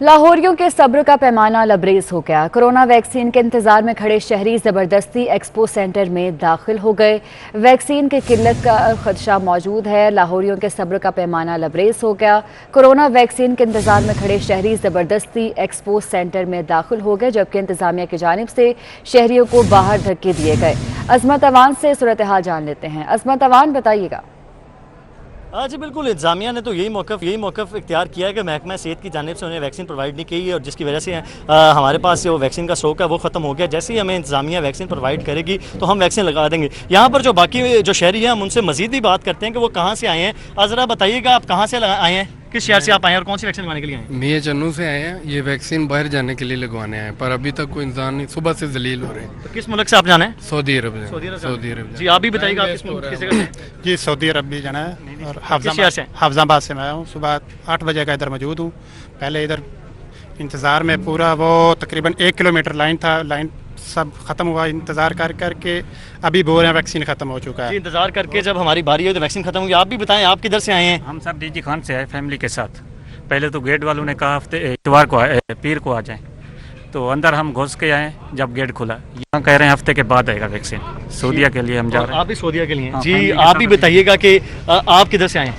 लाहौरियों के सब्र का पैमाना लबरेज हो गया। कोरोना वैक्सीन के इंतजार में खड़े शहरी जबरदस्ती एक्सपो सेंटर में दाखिल हो गए। वैक्सीन की किल्लत का खदशा मौजूद है। लाहौरियों के सब्र का पैमाना लबरेज हो गया। कोरोना वैक्सीन के इंतजार में खड़े शहरी जबरदस्ती एक्सपो सेंटर में दाखिल हो गए, जबकि इंतजामिया की जानिब से शहरियों को बाहर धक्के दिए गए। अजमत अवान से सूरत हाल जान लेते हैं। अजमत अवान, बताइएगा। जी बिल्कुल, इंतजामिया ने तो यही मौक़िफ़ इख्तियार किया है कि महकमा सेहत की जानिब से उन्हें वैक्सीन प्रोवाइड नहीं की है, और जिसकी वजह से हमारे पास जो वैक्सीन का स्टॉक है वो ख़त्म हो गया। जैसे ही हमें इंतजामिया वैक्सीन प्रोवाइड करेगी तो हम वैक्सीन लगा देंगे। यहाँ पर जो बाकी जो शहरी हैं हम उनसे मज़ीद भी बात करते हैं कि वो कहाँ से आए हैं। ज़रा बताइएगा, आप कहाँ से आए हैं, किस शहर से आप आए हैं और कौन सी वैक्सीन लगवाने के लिए आए हैं? मैं चन्नू से आए हैं। ये वैक्सीन बाहर जाने के लिए लगवाने आए, पर अभी तक कोई इंसान नहीं। सुबह से जलील हो रहे हैं। तो किस मुल्क से आप जाना है? सऊदी अरब सऊदी अरब। जी, आप भी बताइएगा, आप किस जगह से? जी, सऊदी अरब भी जाना है और हाफिजाबाद से मैं आया हूँ। सुबह 8 बजे का इधर मौजूद हूँ। पहले इधर इंतज़ार में पूरा वो तकरीबन 1 किलोमीटर लाइन सब ख़त्म हुआ। इंतज़ार करके अभी बोल रहे हैं वैक्सीन ख़त्म हो चुका है। इंतज़ार करके जब हमारी बारी है तो वैक्सीन ख़त्म होगी। आप भी बताएं, आप किधर से आए हैं? हम सब डीजी खान से आए फैमिली के साथ। पहले तो गेट वालों ने कहा हफ्ते इतवार को पीर को आ जाएं, तो अंदर हम घुस के आए। जब गेट खुला, यहाँ कह रहे हैं हफ्ते के बाद आएगा वैक्सीन। सऊदीया के लिए हम जा रहे हैं। आप भी सऊदीया के लिए? जी, आप भी बताइएगा कि आप किधर से आए हैं?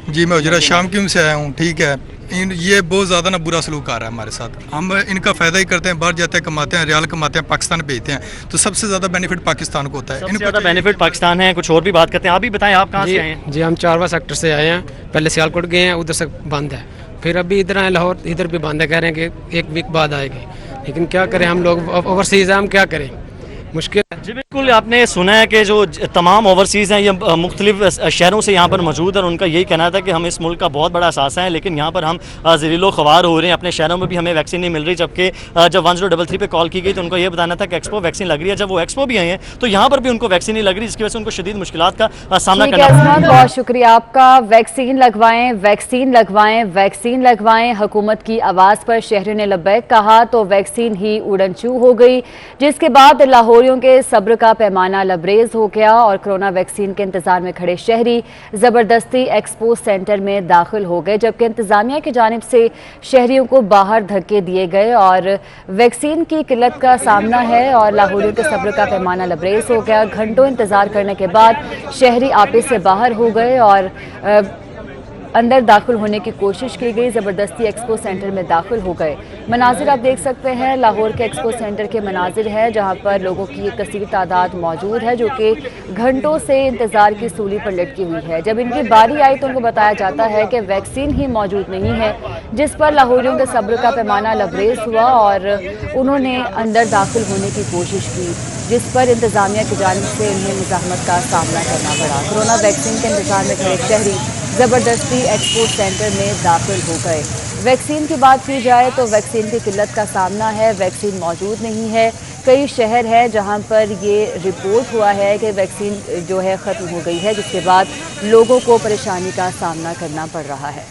जी, मैं उजरा शाम क्यों से आया हूँ। ठीक है, ये बहुत ज़्यादा ना बुरा सलूक आ रहा है हमारे साथ। हम इनका फ़ायदा ही करते हैं, बाहर जाते हैं, कमाते हैं, रियाल कमाते हैं, पाकिस्तान भेजते हैं, तो सबसे ज़्यादा बेनिफिट पाकिस्तान को होता है। सबसे ज़्यादा बेनिफिट पाकिस्तान है। कुछ और भी बात करते हैं। आप भी बताएं, आप कहाँ से आए हैं? जी, हम चारवा सेक्टर से आए हैं। पहले सियालकोट गए हैं, उधर से बंद है, फिर अभी इधर आए लाहौर, इधर भी बंद है। कह रहे हैं कि 1 वीक बाद आएगी, लेकिन क्या करें, हम लोग ओवरसीज़ हैं, हम क्या करें, मुश्किल। जी बिल्कुल, आपने सुना है कि जो तमाम ओवरसीज़ हैं ये मुख्तलिफ शहरों से यहाँ पर मौजूद है, और उनका यही कहना था कि हम इस मुल्क का बहुत बड़ा असासा है, लेकिन यहाँ पर हम ज़लीलो ख़वार हो रहे हैं। अपने शहरों में भी हमें वैक्सीन नहीं मिल रही, जबकि जब 1033 पे कॉल की गई तो उनको ये बताना था कि एक्सपो वैक्सीन लग रही है। जब वो एक्सपो भी आए हैं तो यहाँ पर भी उनको वैक्सीन नहीं लग रही, जिसकी वजह से उनको शदीद मुश्किलात का सामना करना पड़ रहा है। बहुत शुक्रिया आपका। वैक्सीन लगवाएं, वैक्सीन लगवाएं, वैक्सीन लगवाएं। हुकूमत की आवाज़ पर शहरियों ने लब्बैक कहा तो वैक्सीन ही उड़न छू हो गई, जिसके बाद लाहौरियों के सब्र का पैमाना लबरेज हो गया और कोरोना वैक्सीन के इंतजार में खड़े शहरी जबरदस्ती एक्सपो सेंटर में दाखिल हो गए, जबकि इंतजामिया की जानिब से शहरियों को बाहर धक्के दिए गए और वैक्सीन की किल्लत का सामना है और लाहौरियों के सब्र का पैमाना लबरेज हो गया। घंटों इंतजार करने के बाद शहरी आपे से बाहर हो गए और अंदर दाखिल होने की कोशिश की गई। ज़बरदस्ती एक्सपो सेंटर में दाखिल हो गए। मनाजिर आप देख सकते हैं, लाहौर के एक्सपो सेंटर के मनाजिर है, जहां पर लोगों की एक कसीर तादाद मौजूद है जो कि घंटों से इंतज़ार की सूली पर लटकी हुई है। जब इनकी बारी आई तो उनको बताया जाता है कि वैक्सीन ही मौजूद नहीं है, जिस पर लाहौरियों के सब्र का पैमाना लबरेज हुआ और उन्होंने अंदर दाखिल होने की कोशिश की, जिस पर इंतजामिया की जानिब से उन्हें मुज़ाहमत का सामना करना पड़ा। कोरोना वैक्सीन के इंतजार में खड़े शहरी ज़बरदस्ती एक्सपो सेंटर में दाखिल हो गए। वैक्सीन की बात की जाए तो वैक्सीन की किल्लत का सामना है, वैक्सीन मौजूद नहीं है। कई शहर हैं जहां पर ये रिपोर्ट हुआ है कि वैक्सीन जो है ख़त्म हो गई है, जिसके बाद लोगों को परेशानी का सामना करना पड़ रहा है।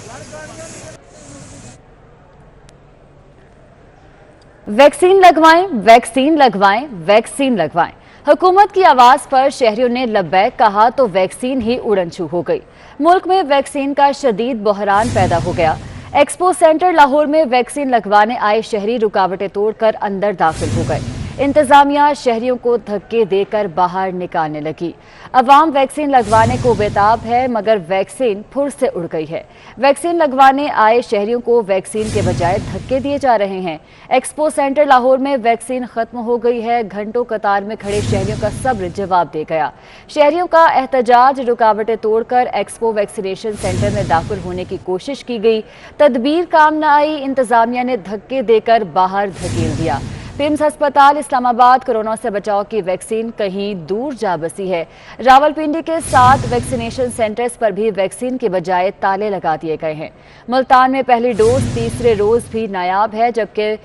वैक्सीन लगवाएं, वैक्सीन लगवाएं, वैक्सीन लगवाएं। हुकूमत की आवाज़ पर शहरियों ने लब्बैक कहा तो वैक्सीन ही उड़न छू हो गई। मुल्क में वैक्सीन का शदीद बहरान पैदा हो गया। एक्सपो सेंटर लाहौर में वैक्सीन लगवाने आए शहरी रुकावटें तोड़कर अंदर दाखिल हो गए। इंतजामिया शहरियों को धक्के देकर बाहर निकालने लगी। अवाम वैक्सीन लगवाने को बेताब है, मगर वैक्सीन फुर से उड़ गई है। वैक्सीन लगवाने आए शहरियों को वैक्सीन के बजाय धक्के दिए जा रहे हैं। एक्सपो सेंटर लाहौर में वैक्सीन खत्म हो गई है। घंटों कतार में खड़े शहरियों का सब्र जवाब दे गया। शहरियों का एहतजाज, रुकावटें तोड़कर एक्सपो वैक्सीनेशन सेंटर में दाखिल होने की कोशिश की गई। तदबीर काम न आई, इंतजामिया ने धक्के देकर बाहर धकेल दिया। पिम्स अस्पताल इस्लामाबाद कोरोना से बचाव की वैक्सीन कहीं दूर जा बसी है। रावलपिंडी के 7 वैक्सीनेशन सेंटर्स पर भी वैक्सीन के बजाय ताले लगा दिए गए हैं। मुल्तान में पहली डोज तीसरे रोज भी नायाब है, जबकि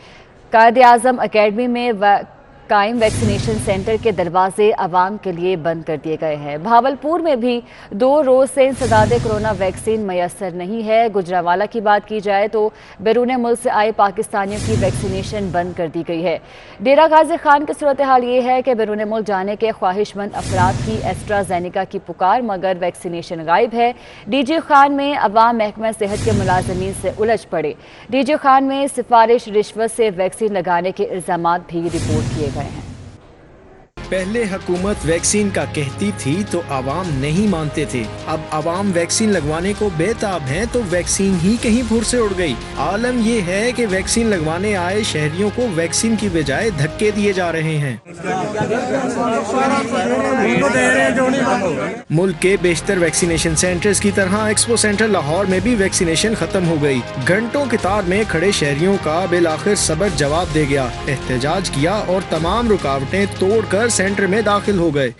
कायद-ए-आज़म अकेडमी में कायम वैक्सीनेशन सेंटर के दरवाजे आवाम के लिए बंद कर दिए गए हैं। भावलपुर में भी 2 रोज से इंसदाद कोरोना वैक्सीन मैसर नहीं है। गुजरांवाला की बात की जाए तो बैरून मुल्क से आए पाकिस्तानियों की वैक्सीनेशन बंद कर दी गई है। डेरा गाजी खान की सूरत हाल ये है कि बैरून मुल्क जाने के ख्वाहिशमंद अफराद की एस्ट्राजेनेका की पुकार, मगर वैक्सीनेशन गायब है। डीजी खान में अवाम महकमा सेहत के मुलाजमीन से उलझ पड़े। डीजी खान में सिफारिश रिश्वत से वैक्सीन लगाने के इल्जामात भी रिपोर्ट किए गए हैं। पहले हुकूमत वैक्सीन का कहती थी तो आवाम नहीं मानते थे, अब आवाम वैक्सीन लगवाने को बेताब हैं तो वैक्सीन ही कहीं फुर से उड़ गई। आलम ये है कि वैक्सीन लगवाने आए शहरियों को वैक्सीन की बजाय धक्के दिए जा रहे हैं। मुल्क के बेशतर वैक्सीनेशन सेंटर्स की तरह एक्सपो सेंटर लाहौर में भी वैक्सीनेशन खत्म हो गई। घंटों कतार में खड़े शहरियों का बिलाखिर सब्र जवाब दे गया, एहतजाज किया और तमाम रुकावटें तोड़कर सेंटर में दाखिल हो गए।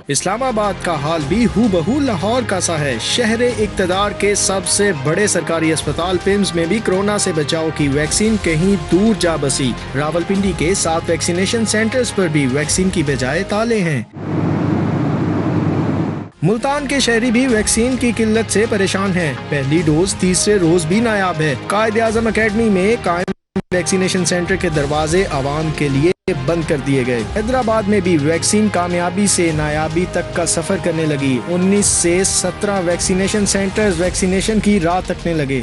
इस्लामाबाद का हाल भी हूबहू लाहौर का सा है। शहरे इक्तदार के सबसे बड़े सरकारी अस्पताल पिम्स में भी कोरोना से बचाव की वैक्सीन कहीं दूर जा बसी। रावलपिंडी के 7 वैक्सीनेशन सेंटर्स पर भी वैक्सीन की बजाय ताले हैं। मुल्तान के शहरी भी वैक्सीन की किल्लत से परेशान हैं। पहली डोज तीसरे रोज भी नायाब है। कायद आजम अकेडमी में कायम वैक्सीनेशन सेंटर के दरवाजे आवाम के लिए बंद कर दिए गए। हैदराबाद में भी वैक्सीन कामयाबी से नायाबी तक का सफर करने लगी। 19 से 17 वैक्सीनेशन सेंटर्स वैक्सीनेशन की राह तकने लगे।